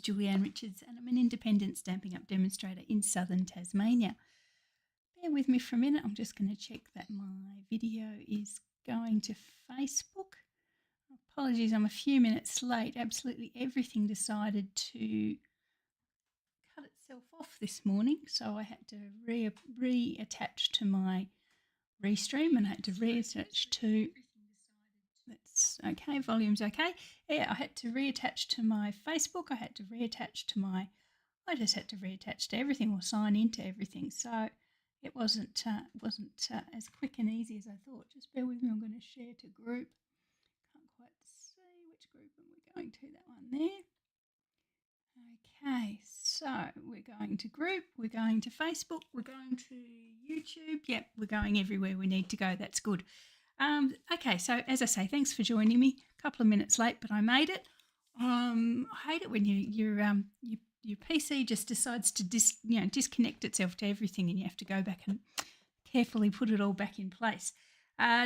Julianne Richards and I'm an independent Stampin' Up! Demonstrator in southern Tasmania. Bear with me for a minute. I'm just going to check that my video is going to Facebook. Apologies, I'm a few minutes late. Absolutely everything decided to cut itself off this morning, so I had to reattach to my restream and I had to reattach to... That's okay, volume's okay. Yeah, I had to reattach to my Facebook. I had to reattach to my... I just had to reattach to everything or sign into everything. So it wasn't as quick and easy as I thought. Just bear with me. I'm going to share to group. Can't quite see which group am we going to. That one there. Okay, so we're going to group, we're going to Facebook, we're going to YouTube. Yep, we're going everywhere we need to go. That's good. Okay, so as I say, thanks for joining me. A couple of minutes late, but I made it. I hate it when your PC just decides to disconnect itself to everything, and you have to go back and carefully put it all back in place.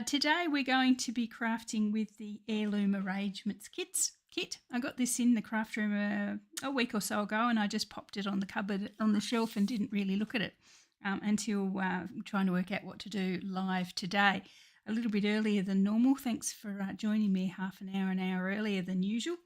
Today we're going to be crafting with the Heirloom Arrangements kit. I got this in the craft room a week or so ago, and I just popped it on the cupboard on the shelf and didn't really look at it until trying to work out what to do live today. A little bit earlier than normal. Thanks for joining me half an hour earlier than usual.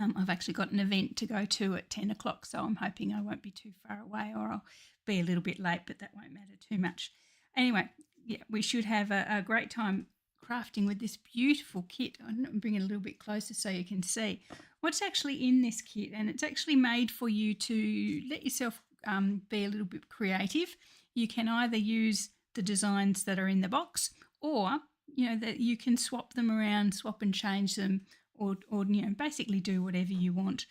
I've actually got an event to go to at 10 o'clock, so I'm hoping I won't be too far away, or I'll be a little bit late, but that won't matter too much. Anyway, yeah, we should have a great time crafting with this beautiful kit. I'm bringing it a little bit closer so you can see what's actually in this kit, and it's actually made for you to let yourself be a little bit creative. You can either use the designs that are in the box, or that you can swap them around, swap and change them, or basically do whatever you want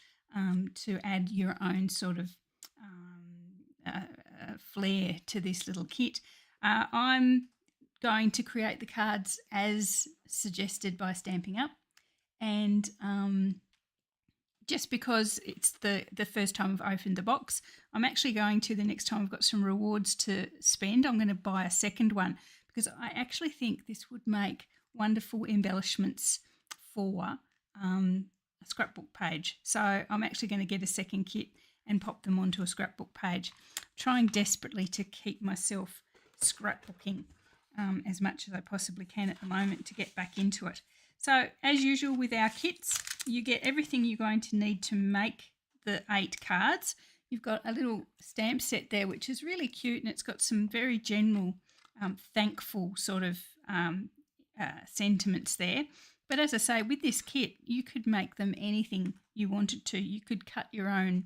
to add your own sort of flair to this little kit. I'm going to create the cards as suggested by Stampin' Up! And just because it's the first time I've opened the box, I'm actually going to, the next time I've got some rewards to spend, I'm going to buy a second one, because I actually think this would make wonderful embellishments for a scrapbook page. So I'm actually going to get a second kit and pop them onto a scrapbook page. I'm trying desperately to keep myself scrapbooking as much as I possibly can at the moment to get back into it. So as usual with our kits, you get everything you're going to need to make the 8 cards. You've got a little stamp set there which is really cute, and it's got some very general thankful sort of sentiments there. But as I say, with this kit you could make them anything you wanted to. You could cut your own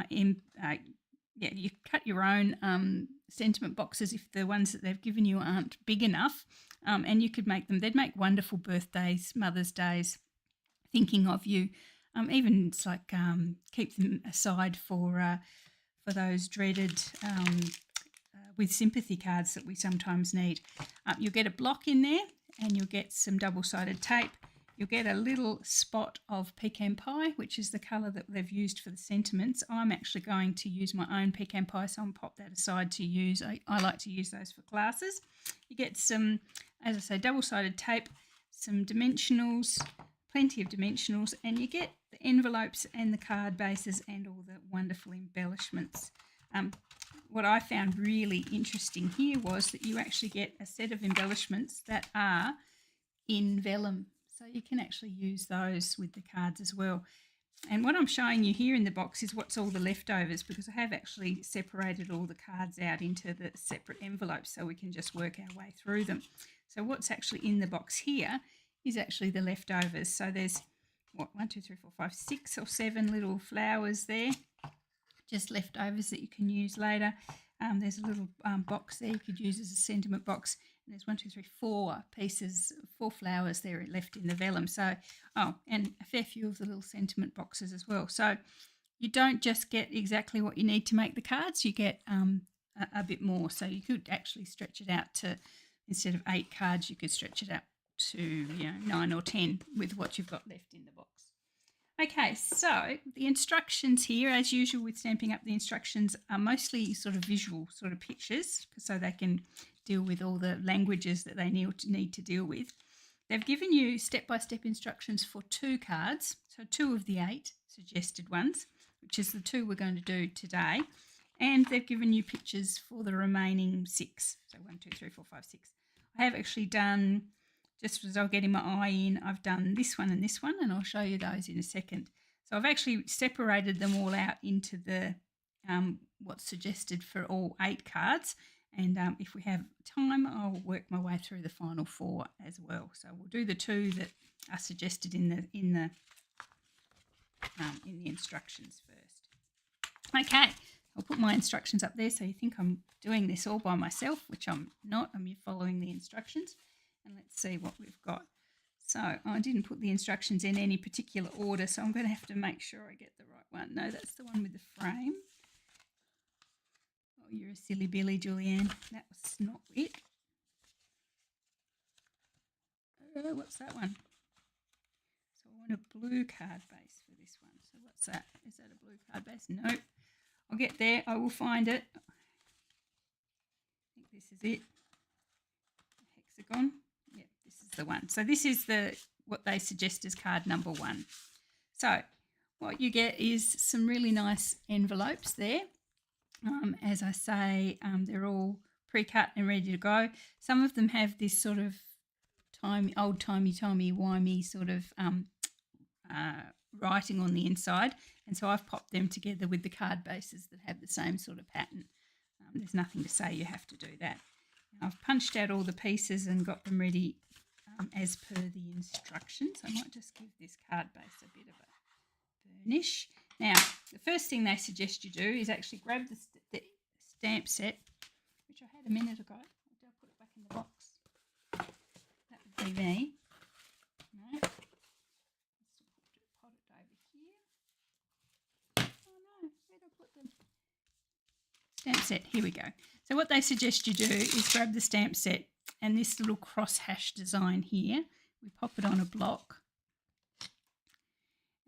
you cut your own sentiment boxes if the ones that they've given you aren't big enough, and you could make them. They'd make wonderful birthdays, Mother's Days, thinking of you. Even it's like keep them aside for those dreaded with sympathy cards that we sometimes need. You'll get a block in there, and you'll get some double-sided tape. You'll get a little spot of pecan pie, which is the colour that they've used for the sentiments. I'm actually going to use my own pecan pie, so I'll pop that aside to use. I like to use those for classes. You get some, as I say, double-sided tape, some dimensionals, plenty of dimensionals, and you get the envelopes and the card bases and all the wonderful embellishments. What I found really interesting here was that you actually get a set of embellishments that are in vellum. So you can actually use those with the cards as well. And what I'm showing you here in the box is what's all the leftovers, because I have actually separated all the cards out into the separate envelopes so we can just work our way through them. So what's actually in the box here is actually the leftovers. So there's, 6 or 7 little flowers there, just leftovers that you can use later. There's a little box there you could use as a sentiment box. And there's 4 pieces, 4 flowers there left in the vellum. So, and a fair few of the little sentiment boxes as well. So you don't just get exactly what you need to make the cards, you get a bit more. So you could actually stretch it out to, instead of 8 cards, you could stretch it out to 9 or 10 with what you've got left in the box. Okay, so the instructions here, as usual with Stamping Up, the instructions are mostly sort of visual sort of pictures, so they can deal with all the languages that they need to deal with. They've given you step-by-step instructions for 2 cards, so 2 of the 8 suggested ones. which is the 2 we're going to do today. And they've given you pictures for the remaining 6. So 1, 2, 3, 4, 5, 6. I have actually done, just as I'm getting my eye in, I've done this one, and I'll show you those in a second. So I've actually separated them all out into the what's suggested for all 8 cards. And if we have time, I'll work my way through the final 4 as well. So we'll do the 2 that are suggested in the instructions first. Okay, I'll put my instructions up there so you think I'm doing this all by myself, which I'm not. I'm following the instructions. And let's see what we've got. So I didn't put the instructions in any particular order, so I'm going to have to make sure I get the right one. No, that's the one with the frame. Oh, you're a silly Billy, Julianne. That was not it. What's that one? So I want a blue card base for this one. So what's that? Is that a blue card base? No. I'll get there. I will find it. I think this is it. Hexagon. Yep, this is the one. So this is what they suggest as card number 1. So what you get is some really nice envelopes there. As I say, they're all pre-cut and ready to go. Some of them have this sort of old timey-wimey sort of writing on the inside, and so I've popped them together with the card bases that have the same sort of pattern. There's nothing to say you have to do that. I've punched out all the pieces and got them ready as per the instructions. I might just give this card base a bit of a burnish. Now, the first thing they suggest you do is actually grab the stamp set, which I had a minute ago. I'll put it back in the box. That would be me. Right. Let's pot it over here. Oh no, where did I put them? Stamp set, here we go. So what they suggest you do is grab the stamp set and this little cross-hash design here. We pop it on a block.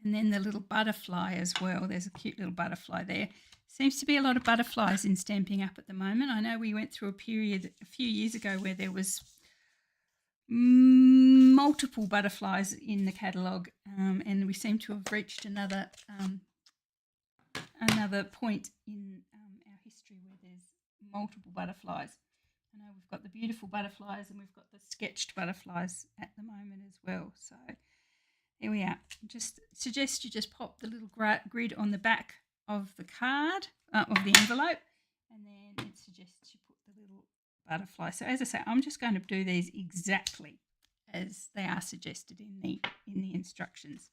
And then the little butterfly as well. There's a cute little butterfly there. Seems to be a lot of butterflies in Stampin' Up! At the moment. I know we went through a period a few years ago where there was multiple butterflies in the catalogue, and we seem to have reached another point in our history where there's multiple butterflies. I know we've got the beautiful butterflies and we've got the sketched butterflies at the moment as well. So there we are. Just suggest you just pop the little grid on the back of the card, of the envelope, and then it suggests you put the little butterfly. So as I say, I'm just going to do these exactly as they are suggested in the instructions,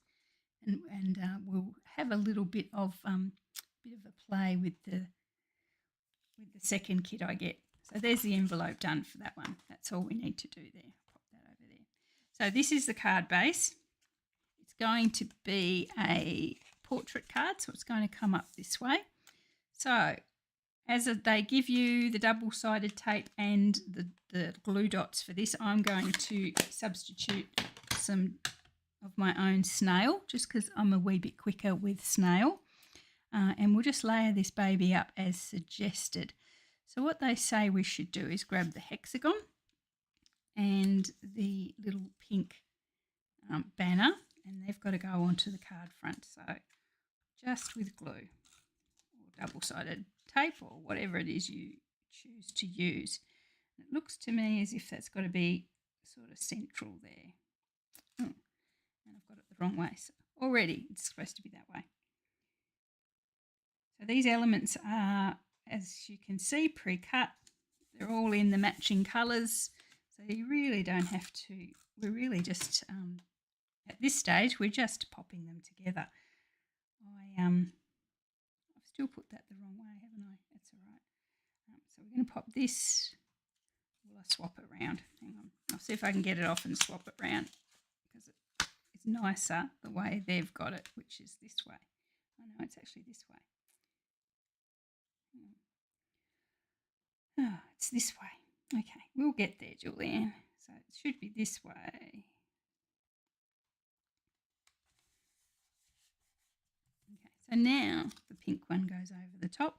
and we'll have a little bit of a play with the second kit I get. So there's the envelope done for that one. That's all we need to do there. Pop that over there. So this is the card base. Going to be a portrait card, so it's going to come up this way. So they give you the double-sided tape and the glue dots for this, I'm going to substitute some of my own snail, just because I'm a wee bit quicker with snail. And we'll just layer this baby up as suggested. So what they say we should do is grab the hexagon and the little pink banner, and they've got to go onto the card front. So just with glue or double-sided tape or whatever it is you choose to use. And it looks to me as if that's got to be sort of central there. Oh, and I've got it the wrong way. So already it's supposed to be that way. So these elements are, as you can see, pre-cut. They're all in the matching colours. So you really don't have to, we're really just... at this stage, we're just popping them together. I've still put that the wrong way, haven't I? That's all right. So we're going to pop this. Will I swap it around? Hang on. I'll see if I can get it off and swap it around, because it's nicer the way they've got it, which is this way. Oh no, it's actually this way. Oh, it's this way. Okay, we'll get there, Julianne. So it should be this way. So now the pink one goes over the top.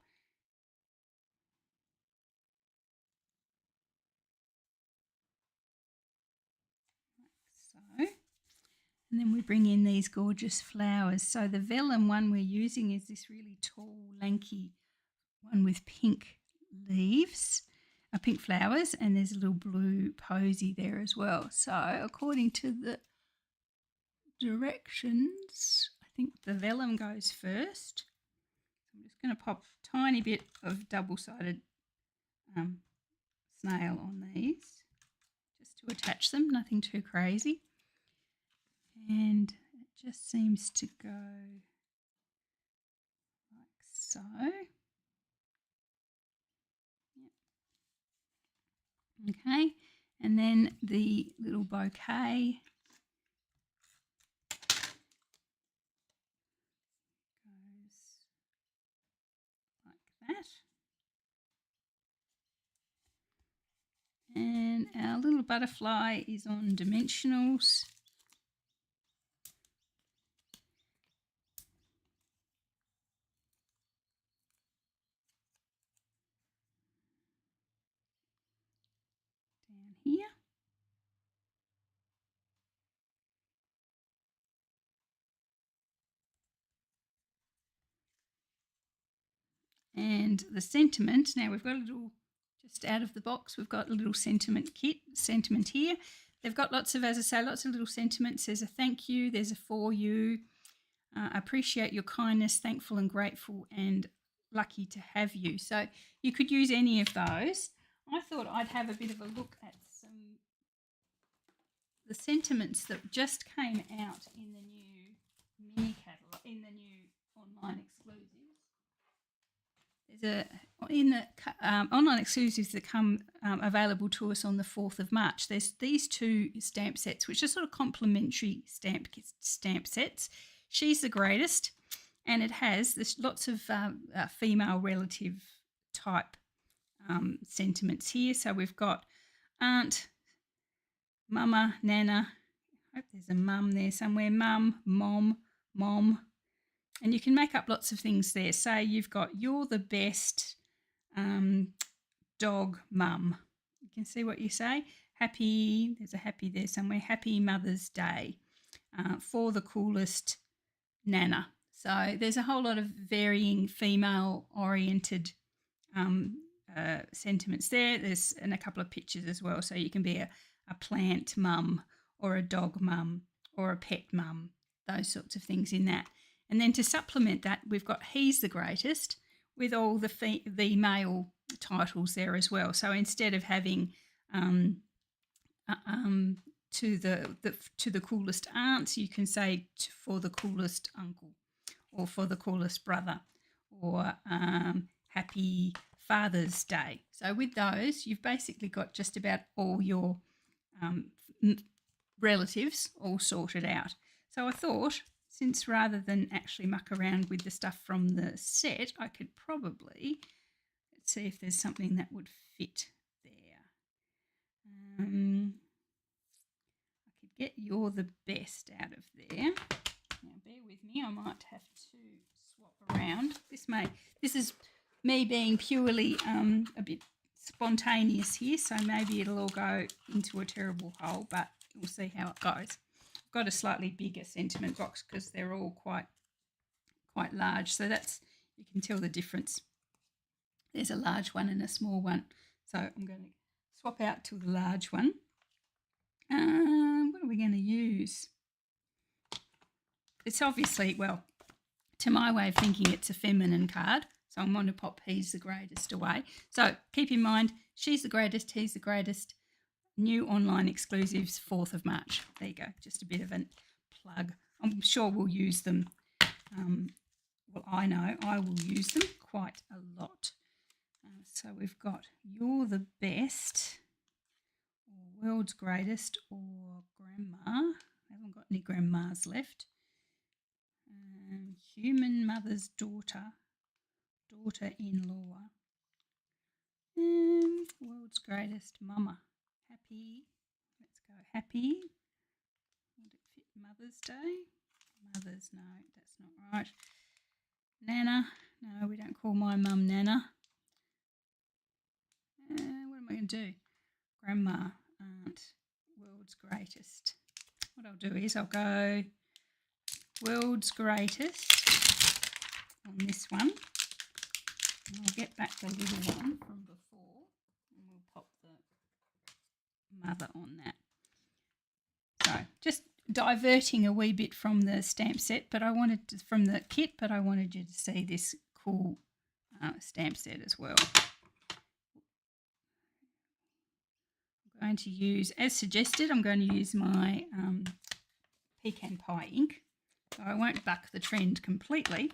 Like so. And then we bring in these gorgeous flowers. So the vellum one we're using is this really tall, lanky one with pink leaves, pink flowers, and there's a little blue posy there as well. So according to the directions, I think the vellum goes first. I'm just going to pop a tiny bit of double-sided snail on these just to attach them, nothing too crazy. And it just seems to go like so. Yep. Okay, and then the little bouquet goes like that. And our little butterfly is on dimensionals. Down here. And the sentiment, now we've got a little, just out of the box, we've got a little sentiment here. They've got lots of, as I say, lots of little sentiments. There's a thank you, there's a for you, appreciate your kindness, thankful and grateful, and lucky to have you. So you could use any of those. I thought I'd have a bit of a look at the sentiments that just came out in the new mini catalogue, in the new online exclusives. There's in the online exclusives that come available to us on the 4th of March. There's these two stamp sets, which are sort of complementary stamp sets. She's the greatest, and it has lots of female relative type sentiments here. So we've got aunt, mama, nana. I hope there's a mum there somewhere. Mum, mom, and you can make up lots of things there. Say you've got you're the best dog mum. You can see what you say. Happy, there's a happy there somewhere. Happy Mother's Day. For the coolest nana. So there's a whole lot of varying female-oriented sentiments there. There's and a couple of pictures as well. So you can be a plant mum or a dog mum or a pet mum. Those sorts of things in that. And then to supplement that, we've got He's the Greatest with all the male titles there as well. So instead of having to the coolest aunt, you can say for the coolest uncle, or for the coolest brother, or Happy Father's Day. So with those, you've basically got just about all your relatives all sorted out. So I thought, since rather than actually muck around with the stuff from the set, I could probably, let's see if there's something that would fit there. I could get You're the Best out of there. Now bear with me, I might have to swap around. This is me being purely a bit spontaneous here, so maybe it'll all go into a terrible hole, but we'll see how it goes. Got a slightly bigger sentiment box because they're all quite large, so that's, you can tell the difference. There's a large one and a small one, so I'm going to swap out to the large one. What are we going to use? It's obviously, well, to my way of thinking, it's a feminine card, so I'm going to pop He's the Greatest away. So keep in mind, she's the greatest, he's the greatest. New online exclusives, 4th of March. There you go, just a bit of a plug. I'm sure we'll use them. Well, I know I will use them quite a lot. So we've got You're the Best, or World's Greatest, or Grandma. I haven't got any grandmas left. Human Mother's Daughter, Daughter-in-Law. World's Greatest Mama. Happy, let's go Happy. Would it fit Mother's Day? Mother's, no, that's not right. Nana, no, we don't call my mum Nana. What am I going to do? Grandma, Aunt, World's Greatest. what I'll do is I'll go World's Greatest on this one. And I'll get back the little one from before and we'll pop the mother on that. So just diverting a wee bit from the stamp set, but from the kit, but I wanted you to see this cool stamp set as well. I'm going to use, as suggested, I'm going to use my pecan pie ink. So I won't buck the trend completely.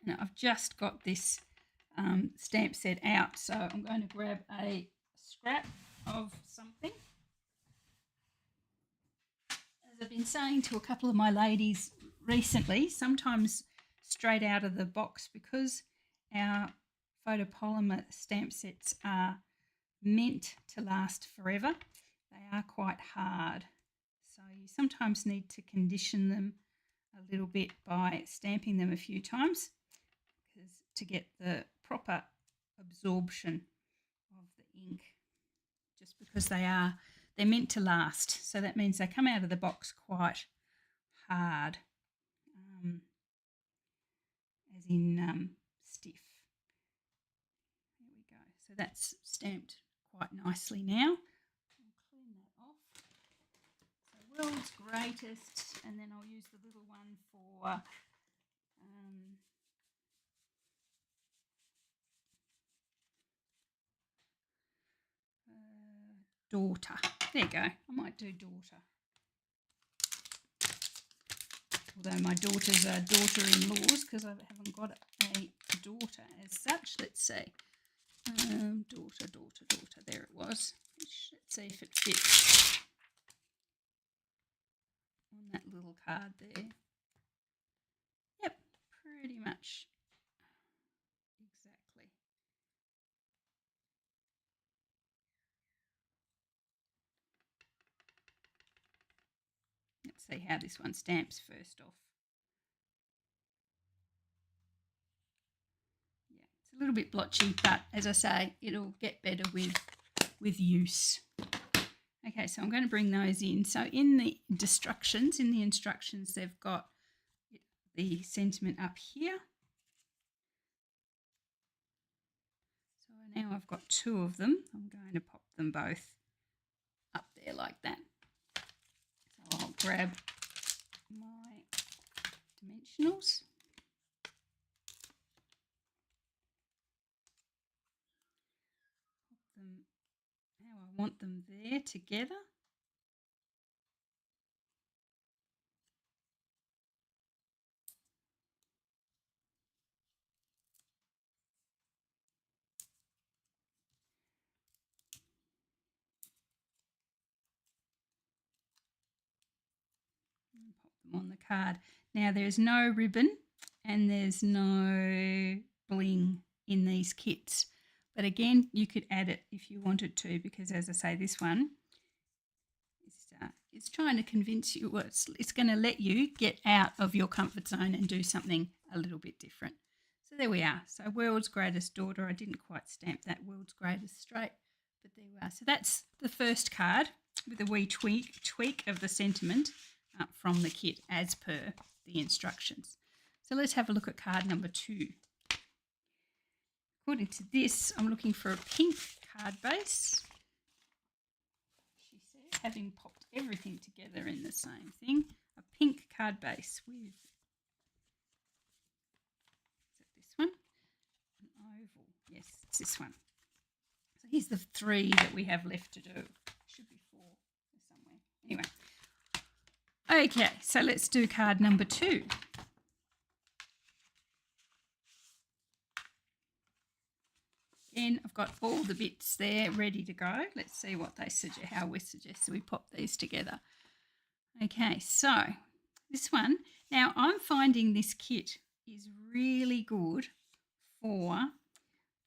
Now I've just got this stamp set out, so I'm going to grab a scrap of something. As I've been saying to a couple of my ladies recently, sometimes straight out of the box, because our photopolymer stamp sets are meant to last forever, they are quite hard. So you sometimes need to condition them a little bit by stamping them a few times to get the proper absorption of the ink, just because they're meant to last. So that means they come out of the box quite hard, as in stiff. There we go. So that's stamped quite nicely now. I'll clean that off. So World's Greatest, and then I'll use the little one for daughter. There you go. I might do daughter. Although my daughters are daughter-in-laws, because I haven't got a daughter as such. Let's see. Daughter. There it was. Let's see if it fits on that little card there. Yep, pretty much. Exactly. Let's see how this one stamps first off. Yeah, it's a little bit blotchy, but as I say, it'll get better with use. Okay, so I'm going to bring those in. So in the instructions, they've got the sentiment up here. So now I've got two of them. I'm going to pop them both up there like that. So I'll grab my dimensionals. Pop them how I want them there together. And pop them on the card. Now there's no ribbon and there's no bling in these kits. But again, you could add it if you wanted to, because as I say, this one is trying to convince you, well, it's going to let you get out of your comfort zone and do something a little bit different. So there we are. So World's Greatest Daughter. I didn't quite stamp that World's Greatest straight, but there we are. So that's the first card with a wee tweak of the sentiment from the kit as per the instructions. So let's have a look at card number 2. According to this, I'm looking for a pink card base. She says, having popped everything together in the same thing, a pink card base with, is it this one? An oval. Yes, it's this one. So here's the 3 that we have left to do. Should be 4 somewhere. Anyway. Okay, so let's do card number 2. Again, I've got all the bits there ready to go. Let's see what they suggest, how we suggest we pop these together. Okay, so this one. Now, I'm finding this kit is really good for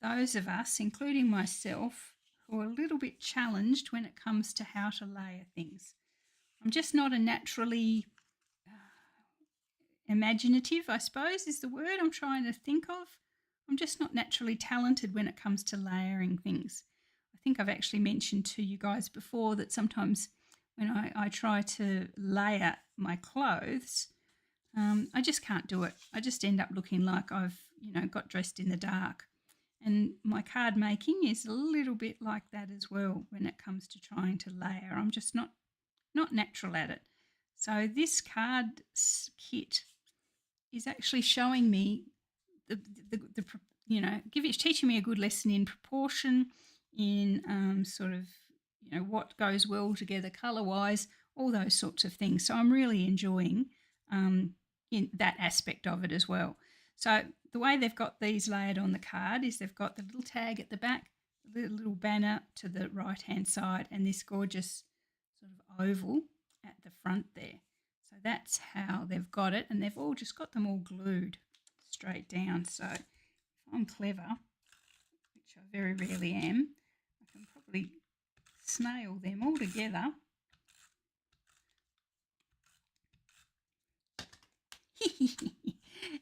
those of us, including myself, who are a little bit challenged when it comes to how to layer things. I'm just not a naturally imaginative, I suppose, is the word I'm trying to think of. I'm just not naturally talented when it comes to layering things. I think I've actually mentioned to you guys before that sometimes when I try to layer my clothes, I just can't do it. I just end up looking like I've, got dressed in the dark. And my card making is a little bit like that as well when it comes to trying to layer. I'm just not natural at it. So this card kit is actually showing me teaching me a good lesson in proportion, in sort of, what goes well together colour-wise, all those sorts of things. So I'm really enjoying in that aspect of it as well. So the way they've got these layered on the card is they've got the little tag at the back, the little banner to the right-hand side, and this gorgeous sort of oval at the front there. So that's how they've got it, and they've all just got them all glued straight down. So if I'm clever, which I very rarely am, I can probably snail them all together.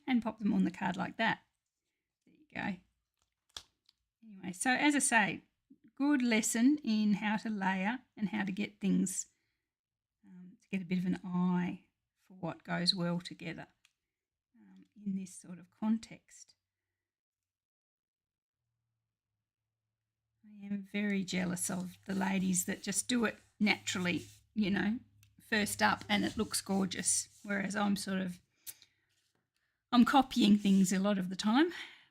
And pop them on the card like that. There you go. Anyway, so as I say, good lesson in how to layer and how to get things, to get a bit of an eye for what goes well together in this sort of context. I am very jealous of the ladies that just do it naturally, first up, and it looks gorgeous, whereas I'm copying things a lot of the time,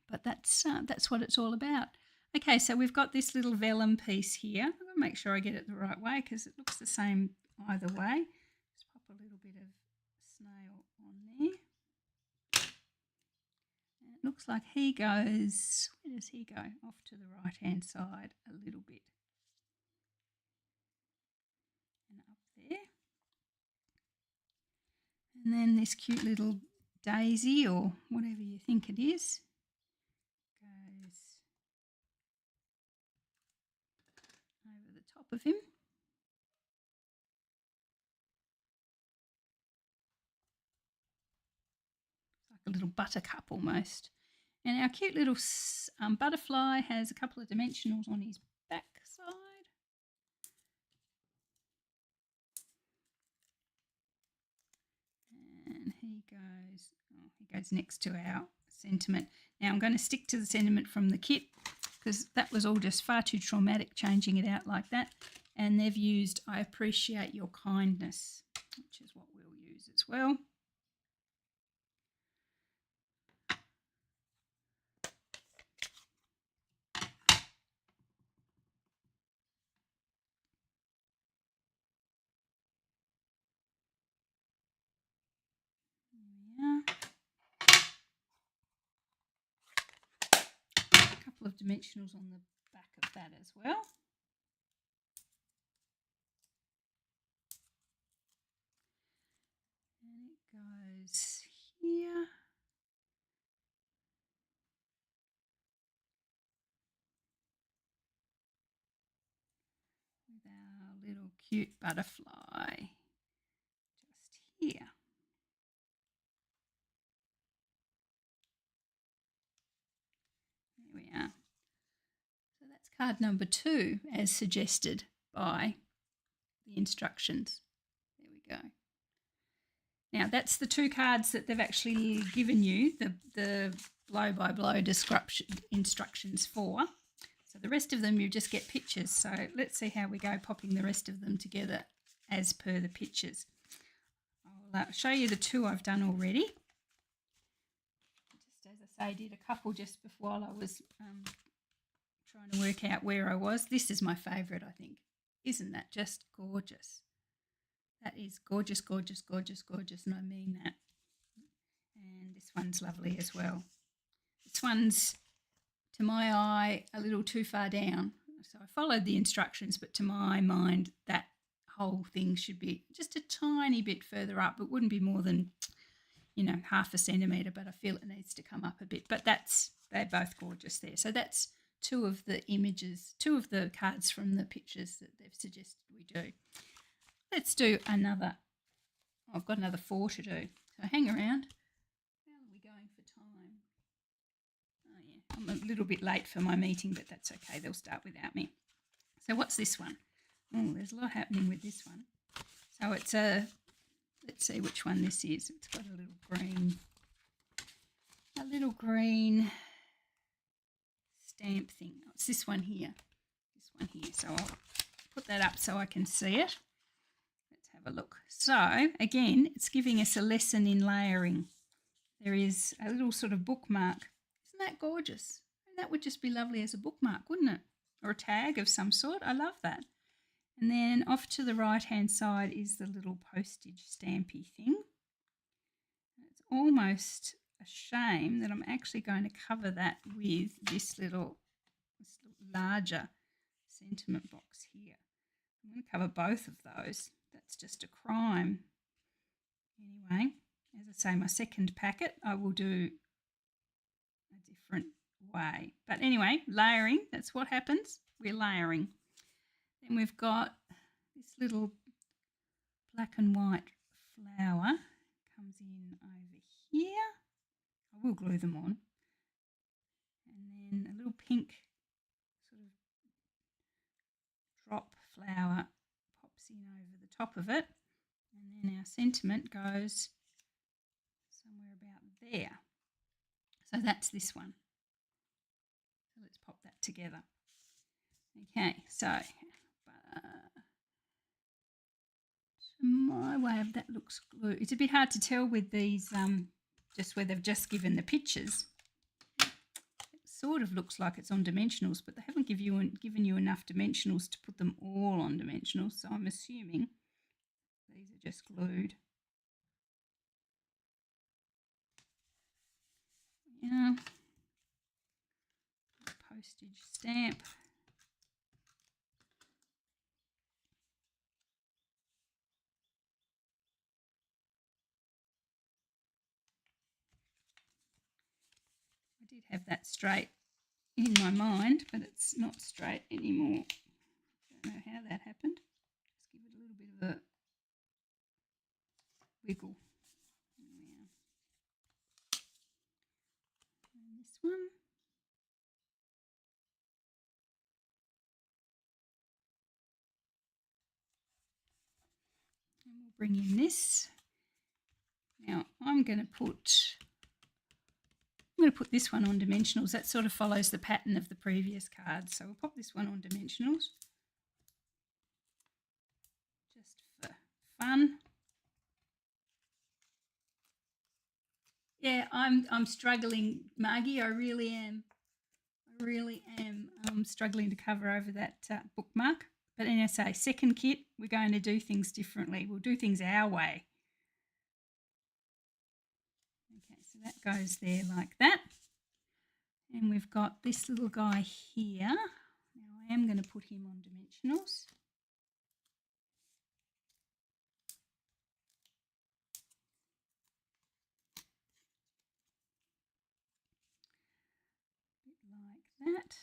but that's what it's all about. Okay, so we've got this little vellum piece here. I'm going to make sure I get it the right way because it looks the same either way. Just pop a little bit of snail on there. And it looks like he goes, where does he go? Off to the right-hand side a little bit. And up there. And then this cute little daisy, or whatever you think it is, goes over the top of him. It's like a little buttercup almost. And our cute little butterfly has a couple of dimensionals on his back side. And he goes next to our sentiment. Now I'm going to stick to the sentiment from the kit because that was all just far too traumatic changing it out like that. And they've used I appreciate your kindness, which is what we'll use as well. A couple of dimensionals on the back of that as well. And it goes here. With our little cute butterfly just here. There we are. So that's card number 2 as suggested by the instructions. There we go. Now that's the 2 cards that they've actually given you the blow-by-blow instructions for. So the rest of them you just get pictures. So let's see how we go popping the rest of them together as per the pictures. I'll show you the 2 I've done already. Just as I say, I did a couple just before I was trying to work out where I was. This is my favourite, I think. Isn't that just gorgeous? That is gorgeous, gorgeous, gorgeous, gorgeous, and I mean that. And this one's lovely as well. This one's, to my eye, a little too far down. So I followed the instructions, but to my mind, that whole thing should be just a tiny bit further up. It wouldn't be more than, half a centimetre, but I feel it needs to come up a bit. But they're both gorgeous there. So that's 2 of the images, 2 of the cards from the pictures that they've suggested we do. Let's do another. I've got another 4 to do. So hang around. How are we going for time? Oh, yeah. I'm a little bit late for my meeting, but that's okay. They'll start without me. So what's this one? Oh, there's a lot happening with this one. So it's a, let's see which one this is. It's got a little green stamp thing. Oh, it's this one here. This one here. So I'll put that up so I can see it. Let's have a look. So again, it's giving us a lesson in layering. There is a little sort of bookmark. Isn't that gorgeous? And that would just be lovely as a bookmark, wouldn't it? Or a tag of some sort. I love that. And then off to the right-hand side is the little postage stampy thing. It's almost a shame that I'm actually going to cover that with this little larger sentiment box here. I'm going to cover both of those. That's just a crime. Anyway, as I say, my second packet I will do a different way. But anyway, layering, that's what happens. We're layering. Then we've got this little black and white flower comes in over here. I will glue them on. And then a little pink sort of drop flower pops in over the top of it. And then our sentiment goes somewhere about there. So that's this one. So let's pop that together. Okay, so my way of that looks glued. It's a bit hard to tell with these, just where they've just given the pictures. It sort of looks like it's on dimensionals, but they haven't given you enough dimensionals to put them all on dimensionals, so I'm assuming these are just glued. Yeah. Postage stamp. I did have that straight in my mind, but it's not straight anymore. Don't know how that happened. Just give it a little bit of a wiggle. There we are. And this one. And we'll bring in this. Now I'm going to put this one on dimensionals. That sort of follows the pattern of the previous card. So we'll pop this one on dimensionals. Just for fun. Yeah, I'm struggling, Margie. I really am. Struggling to cover over that bookmark. But as I say, second kit, we're going to do things differently. We'll do things our way. Okay, so that goes there like that. And we've got this little guy here. Now I am going to put him on dimensionals. A bit like that.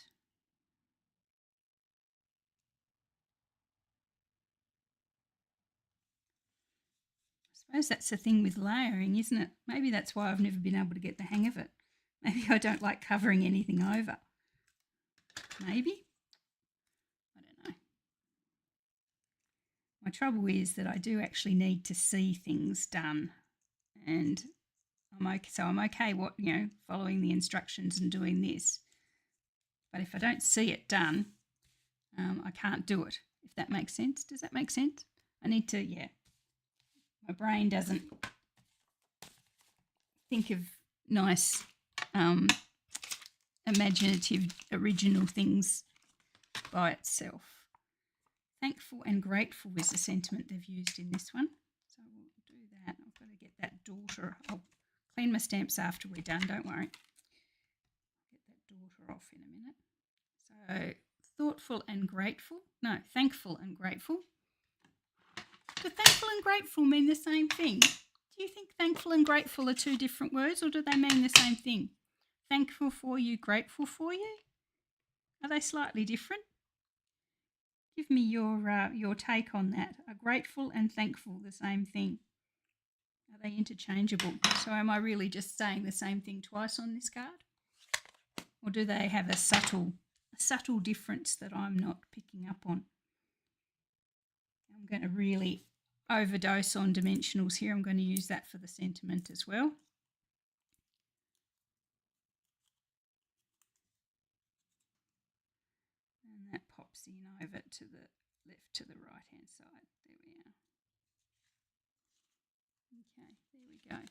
I suppose that's the thing with layering, isn't it? Maybe that's why I've never been able to get the hang of it. Maybe I don't like covering anything over. Maybe. I don't know. My trouble is that I do actually need to see things done, and I'm okay following the instructions and doing this. But if I don't see it done, I can't do it, if that makes sense. Does that make sense? I need to, yeah. My brain doesn't think of nice, imaginative, original things by itself. Thankful and grateful is the sentiment they've used in this one. So we'll do that. I've got to get that daughter. I'll clean my stamps after we're done, don't worry. Get that daughter off in a minute. So thoughtful and grateful. No, thankful and grateful. Do thankful and grateful mean the same thing? Do you think thankful and grateful are two different words, or do they mean the same thing? Thankful for you, grateful for you? Are they slightly different? Give me your take on that. Are grateful and thankful the same thing? Are they interchangeable? So am I really just saying the same thing twice on this card? Or do they have a subtle a subtle difference that I'm not picking up on. I'm going to really overdose on dimensionals here. I'm going to use that for the sentiment as well. And that pops in over to the left to the right hand side. There we are. Okay, there we go.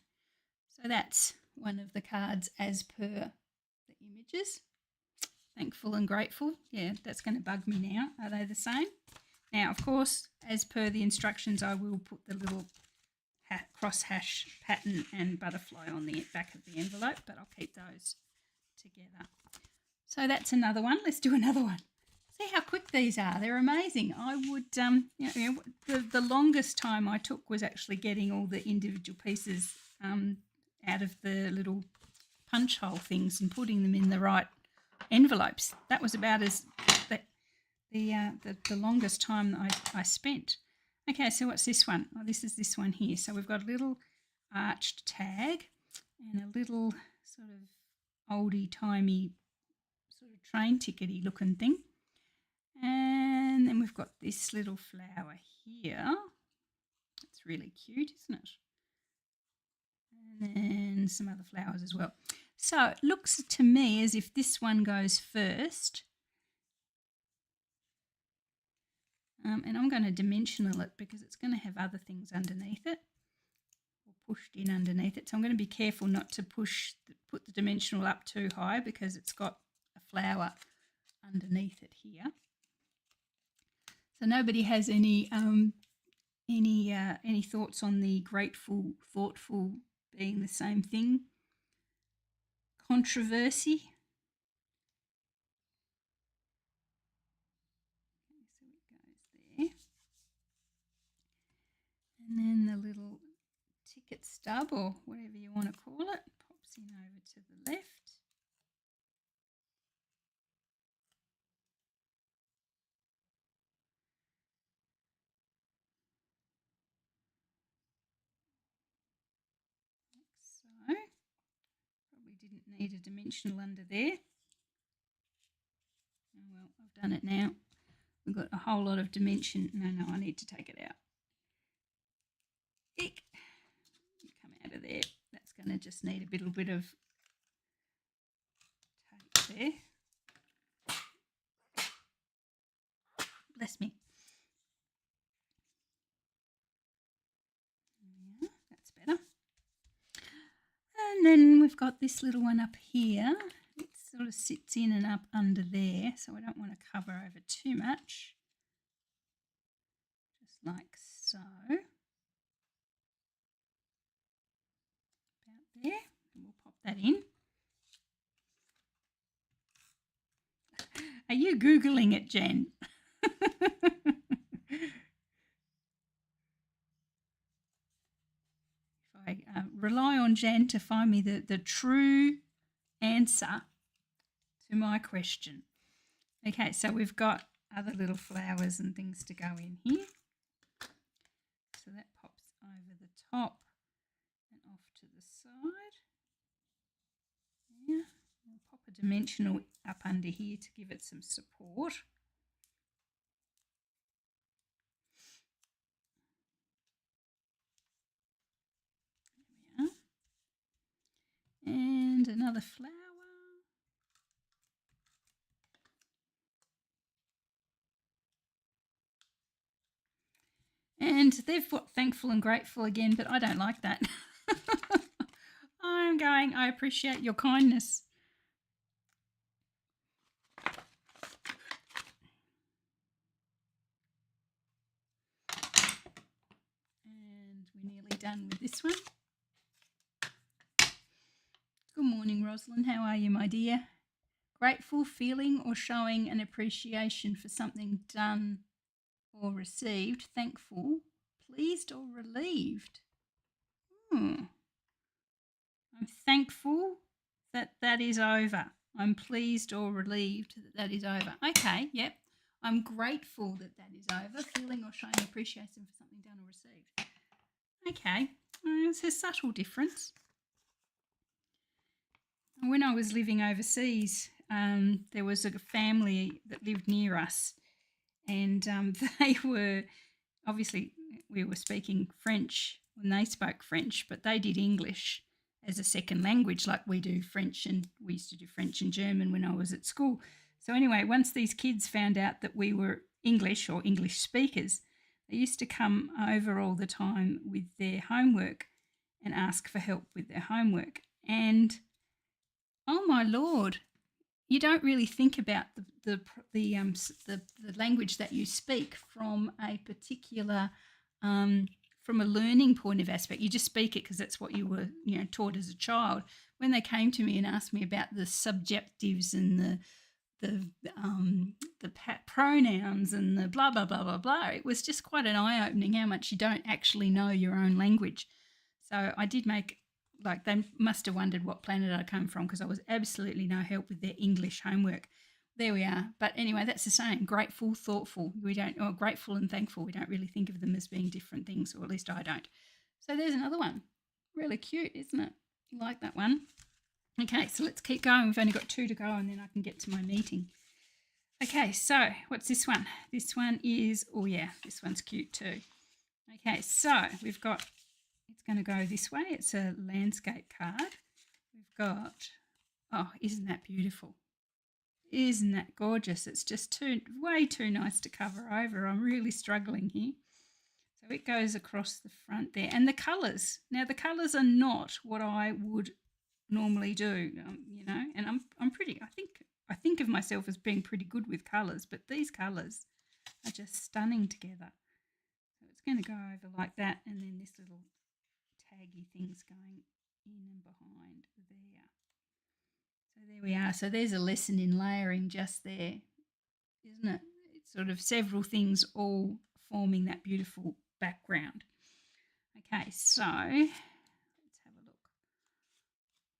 So that's one of the cards as per the images. Thankful and grateful. Yeah, that's going to bug me now. Are they the same? Now, of course, as per the instructions, I will put the little cross hash pattern and butterfly on the back of the envelope, but I'll keep those together. So that's another one. Let's do another one. See how quick these are. They're amazing. I would, the longest time I took was actually getting all the individual pieces out of the little punch hole things and putting them in the right envelopes. That was about as the longest time that I spent. Okay, so what's this one? Oh, this is this one here. So we've got a little arched tag and a little sort of oldie-timey sort of train tickety looking thing. And then we've got this little flower here. It's really cute, isn't it? And then some other flowers as well. So it looks to me as if this one goes first. And I'm going to dimensional it because it's going to have other things underneath it or pushed in underneath it. So I'm going to be careful not to put the dimensional up too high because it's got a flower underneath it here. So nobody has any thoughts on the grateful, thoughtful being the same thing? Controversy? Okay, so it goes there. And then the little ticket stub or whatever you want to call it pops in over to the left. So, probably didn't need a dimensional under there. Oh well, I've done it now. We've got a whole lot of dimension. No, I need to take it out. Eek. You come out of there. That's going to just need a little bit of tape there. Bless me. Yeah, that's better. And then we've got this little one up here. It sort of sits in and up under there, so I don't want to cover over too much. Just like so. About there. And we'll pop that in. Are you Googling it, Jen? If I rely on Jan to find me the true answer to my question. Okay, so we've got other little flowers and things to go in here. So that pops over the top and off to the side. Yeah, we'll pop a dimensional up under here to give it some support. There we are. And another flower. And they've put thankful and grateful again, but I don't like that. I'm going, I appreciate your kindness. And we're nearly done with this one. Good morning, Rosalind. How are you, my dear? Grateful, feeling or showing an appreciation for something done or received. Thankful, pleased or relieved. I'm thankful that that is over. I'm pleased or relieved that that is over. Okay, yep. I'm grateful that that is over. Feeling or showing appreciation for something done or received. Okay, it's a subtle difference. When I was living overseas, there was a family that lived near us, and they were obviously, we were speaking French when they spoke French, but they did English as a second language, like we do French, and we used to do French and German when I was at school. So anyway, once these kids found out that we were English or English speakers, they used to come over all the time with their homework and ask for help with their homework. And oh my lord, you don't really think about the language that you speak from a particular from a learning point of aspect. You just speak it because that's what you were taught as a child. When they came to me and asked me about the subjectives and the pronouns and the blah blah blah blah blah, it was just quite an eye-opening how much you don't actually know your own language. So I did make, like, they must have wondered what planet I come from, because I was absolutely no help with their English homework. There we are. But anyway, that's the saying, grateful, thoughtful. Grateful and thankful. We don't really think of them as being different things, or at least I don't. So there's another one. Really cute, isn't it? You like that one? Okay, so let's keep going. We've only got 2 to go, and then I can get to my meeting. Okay, so what's this one? This one is, oh yeah, this one's cute too. Okay, so we've got, it's going to go this way. It's a landscape card. We've got, oh, isn't that beautiful? Isn't that gorgeous? It's just way too nice to cover over. I'm really struggling here. So it goes across the front there. And the colours. Now, the colours are not what I would normally do, and I think of myself as being pretty good with colours, but these colours are just stunning together. So it's going to go over like that, and then this little taggy thing's going in and behind there. So there we are. So there's a lesson in layering just there, isn't it? It's sort of several things all forming that beautiful background. Okay, so let's have a look.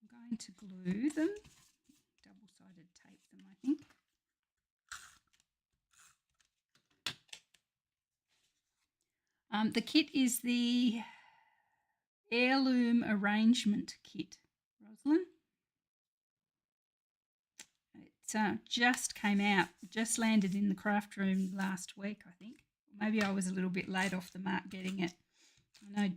I'm going to glue them, double-sided tape them, I think. The kit is the Heirloom Arrangement Kit, Rosalind. It just came out, just landed in the craft room last week, I think. Maybe I was a little bit late off the mark getting it. I know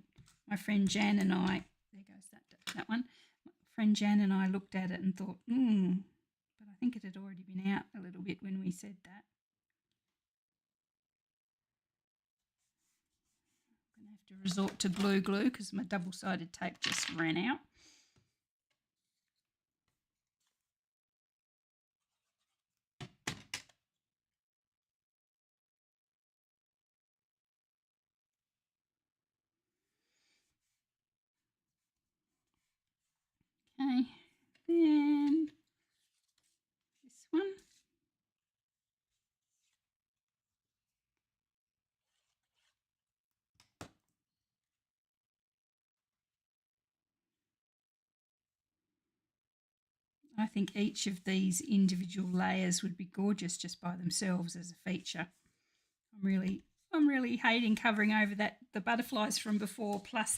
my friend Jan and I, there goes that one. My friend Jan and I looked at it and thought, but I think it had already been out a little bit when we said that. I'm going to have to resort to blue glue because my double-sided tape just ran out. Okay, then this one. I think each of these individual layers would be gorgeous just by themselves as a feature. I'm really hating covering over the butterflies from before, plus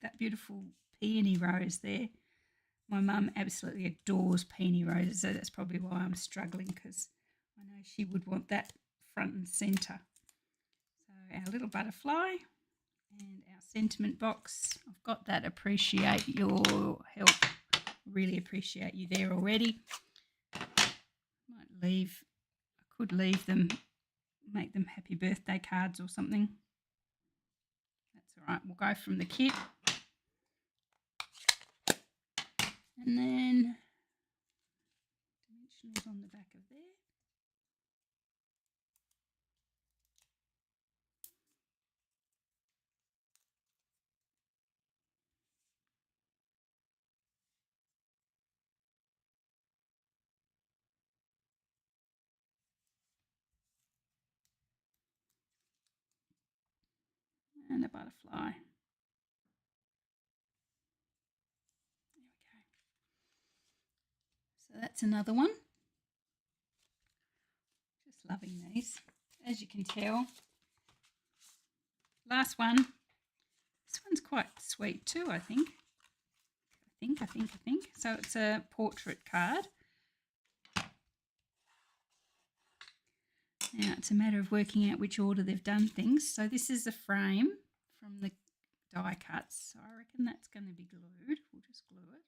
that beautiful peony rose there. My mum absolutely adores peony roses, so that's probably why I'm struggling, because I know she would want that front and centre. So our little butterfly and our sentiment box. I've got that. Appreciate your help. Really appreciate you there already. I could leave them, make them happy birthday cards or something. That's all right. We'll go from the kit. And then dimensionals on the back of there. And a butterfly. There we go. So that's another one. Just loving these, as you can tell. Last one. This one's quite sweet too, I think. I think. So it's a portrait card. Now it's a matter of working out which order they've done things. So this is a frame from the die cuts. So I reckon that's going to be glued. We'll just glue it.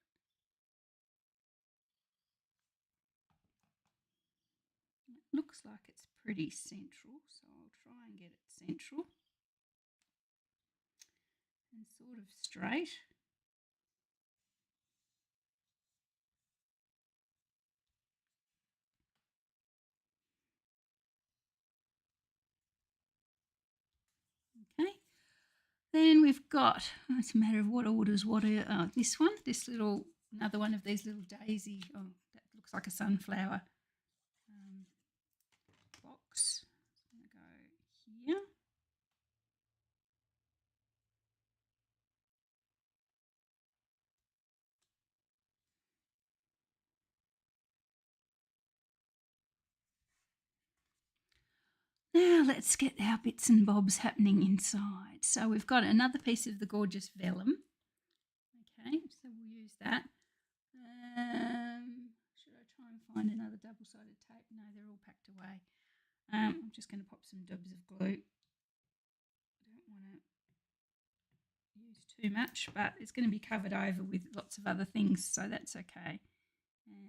It looks like it's pretty central, so I'll try and get it central and sort of straight. Okay. Then we've got, it's a matter of what orders what are, this one, another one of these little daisy, that looks like a sunflower box. I'm going to go here. Now let's get our bits and bobs happening inside. So we've got another piece of the gorgeous vellum. Okay, so we'll use that. Should I try and find another double-sided tape? No, they're all packed away. I'm just going to pop some dabs of glue. I don't want to use too much, but it's going to be covered over with lots of other things, so that's okay.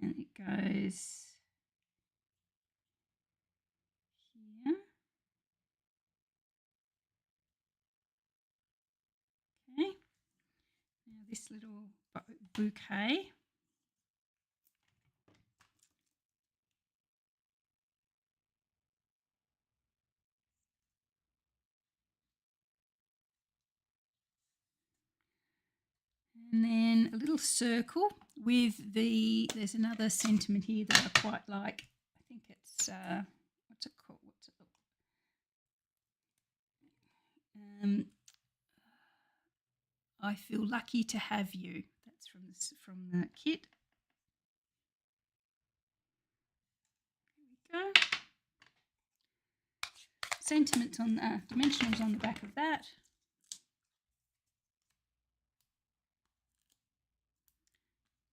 And it goes here. Okay. Now this little bouquet. And then a little circle with there's another sentiment here that I quite like. I think it's, what's it called? I feel lucky to have you. That's from the kit. There we go. Sentiments on dimensionals on the back of that.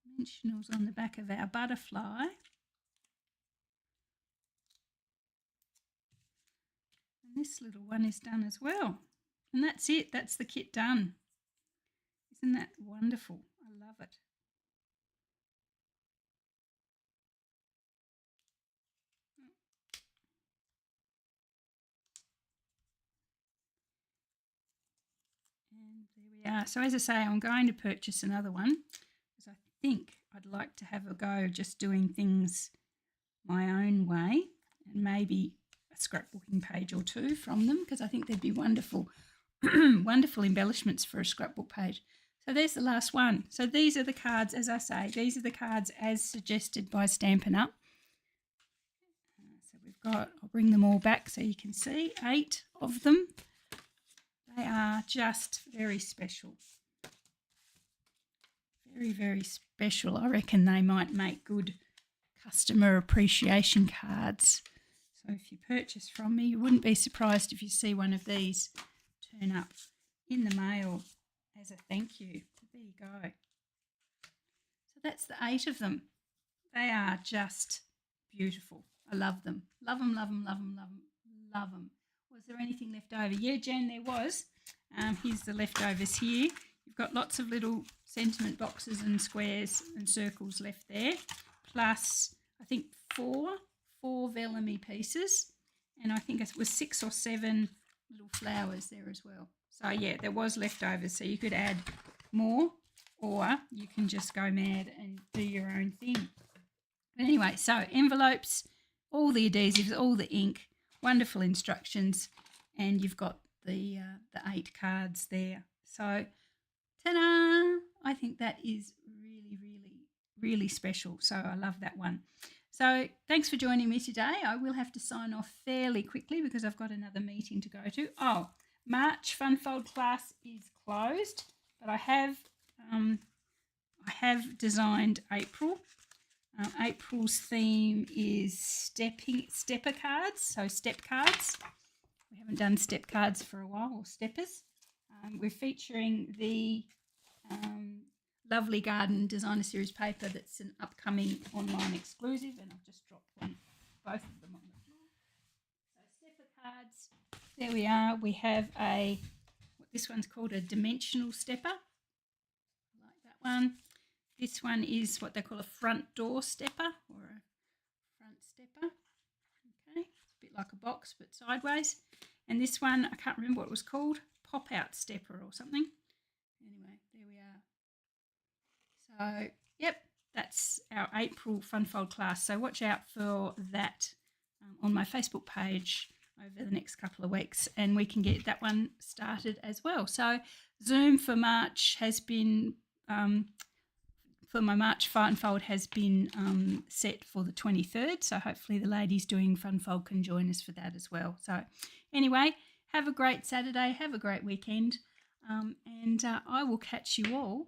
Dimensionals on the back of our butterfly. And this little one is done as well. And that's it. That's the kit done. Isn't that wonderful? I love it. And there we are. So as I say, I'm going to purchase another one because I think I'd like to have a go just doing things my own way, and maybe a scrapbooking page or two from them, because I think they'd be wonderful, wonderful embellishments for a scrapbook page. So there's the last one. So these are the cards, as I say, these are the cards as suggested by Stampin' Up. So we've got, I'll bring them all back so you can see, 8 of them. They are just very special. Very, very special. I reckon they might make good customer appreciation cards. So if you purchase from me, you wouldn't be surprised if you see one of these turn up in the mail as a thank you. There you go. So that's the 8 of them. They are just beautiful. I love them. Love them, love them, love them, love them, love them. Was there anything left over? Yeah, Jen, there was. Here's the leftovers here. You've got lots of little sentiment boxes and squares and circles left there, plus I think four vellum-y pieces, and I think it was 6 or 7 little flowers there as well. So yeah, there was leftovers, so you could add more, or you can just go mad and do your own thing. But anyway, so envelopes, all the adhesives, all the ink, wonderful instructions, and you've got the 8 cards there. So ta-da! I think that is really, really, really special. So I love that one. So thanks for joining me today. I will have to sign off fairly quickly because I've got another meeting to go to. Oh, March Funfold class is closed, but I have designed April. April's theme is stepper cards, so step cards. We haven't done step cards for a while, or steppers. We're featuring the Lovely Garden Designer Series paper that's an upcoming online exclusive, and I've just dropped both of them on the floor. cards. There we are. We have this one's called a dimensional stepper. I like that one. This one is what they call a front door stepper or a front stepper. Okay, it's a bit like a box but sideways. And this one, I can't remember what it was called, pop-out stepper or something. Anyway, there we are. So, yep, that's our April Funfold class. So watch out for that on my Facebook page over the next couple of weeks, and we can get that one started as well. So Zoom for March has been, for my March Funfold has been set for the 23rd. So hopefully the ladies doing Funfold can join us for that as well. So anyway, have a great Saturday, have a great weekend, and I will catch you all